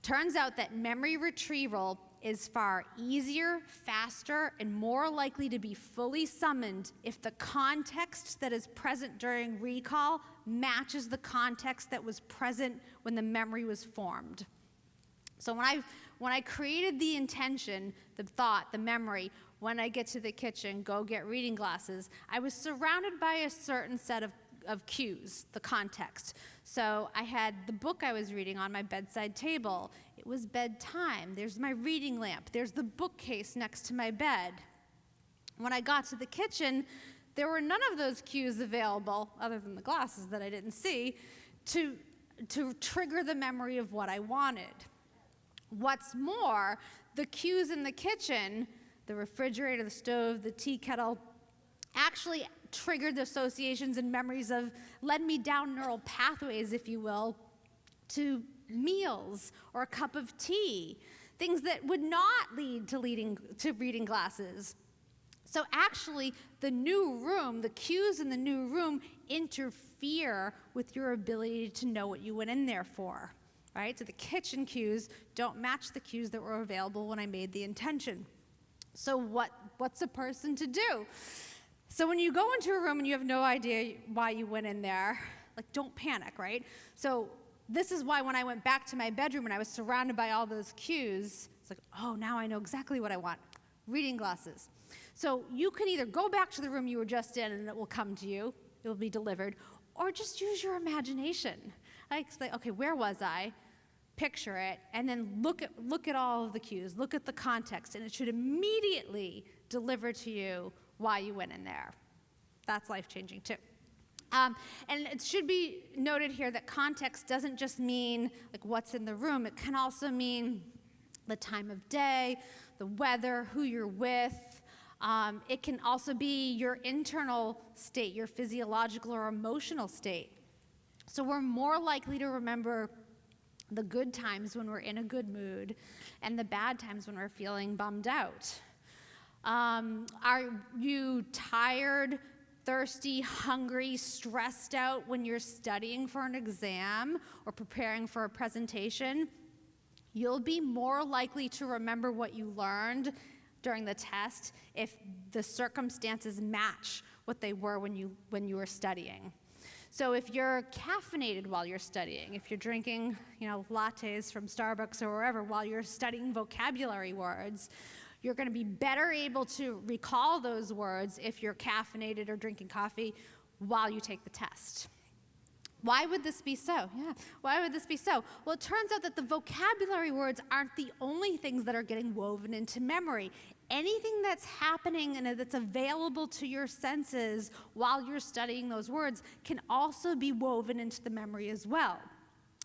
Turns out that memory retrieval is far easier, faster, and more likely to be fully summoned if the context that is present during recall matches the context that was present when the memory was formed. So when I created the intention, the thought, the memory, when I get to the kitchen, go get reading glasses, I was surrounded by a certain set of cues, the context. So I had the book I was reading on my bedside table. It was bedtime. There's my reading lamp. There's the bookcase next to my bed. When I got to the kitchen, there were none of those cues available, other than the glasses that I didn't see, to trigger the memory of what I wanted. What's more, the cues in the kitchen, the refrigerator, the stove, the tea kettle, actually triggered the associations and memories of, led me down neural pathways, if you will, to meals or a cup of tea, things that would not lead to reading glasses. So actually, the new room, the cues in the new room interfere with your ability to know what you went in there for, right? So the kitchen cues don't match the cues that were available when I made the intention. So what's a person to do? So when you go into a room and you have no idea why you went in there, like, don't panic, right? So this is why when I went back to my bedroom and I was surrounded by all those cues, it's like, oh, now I know exactly what I want, reading glasses. So you can either go back to the room you were just in and it will come to you, it will be delivered, or just use your imagination. Like, okay, where was I? Picture it, and then look at all of the cues, look at the context, and it should immediately deliver to you why you went in there. That's life-changing too. And it should be noted here that context doesn't just mean like what's in the room. It can also mean the time of day, the weather, who you're with. It can also be your internal state, your physiological or emotional state. So we're more likely to remember the good times when we're in a good mood and the bad times when we're feeling bummed out. Are you tired, thirsty, hungry, stressed out when you're studying for an exam or preparing for a presentation? You'll be more likely to remember what you learned during the test if the circumstances match what they were when you were studying. So if you're caffeinated while you're studying, if you're drinking, lattes from Starbucks or wherever while you're studying vocabulary words, you're going to be better able to recall those words if you're caffeinated or drinking coffee while you take the test. Why would this be so? Yeah, why would this be so? Well, it turns out that the vocabulary words aren't the only things that are getting woven into memory. Anything that's happening and that's available to your senses while you're studying those words can also be woven into the memory as well.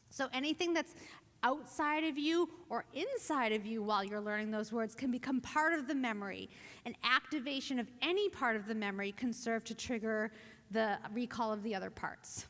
So anything that's outside of you or inside of you while you're learning those words can become part of the memory. An activation of any part of the memory can serve to trigger the recall of the other parts.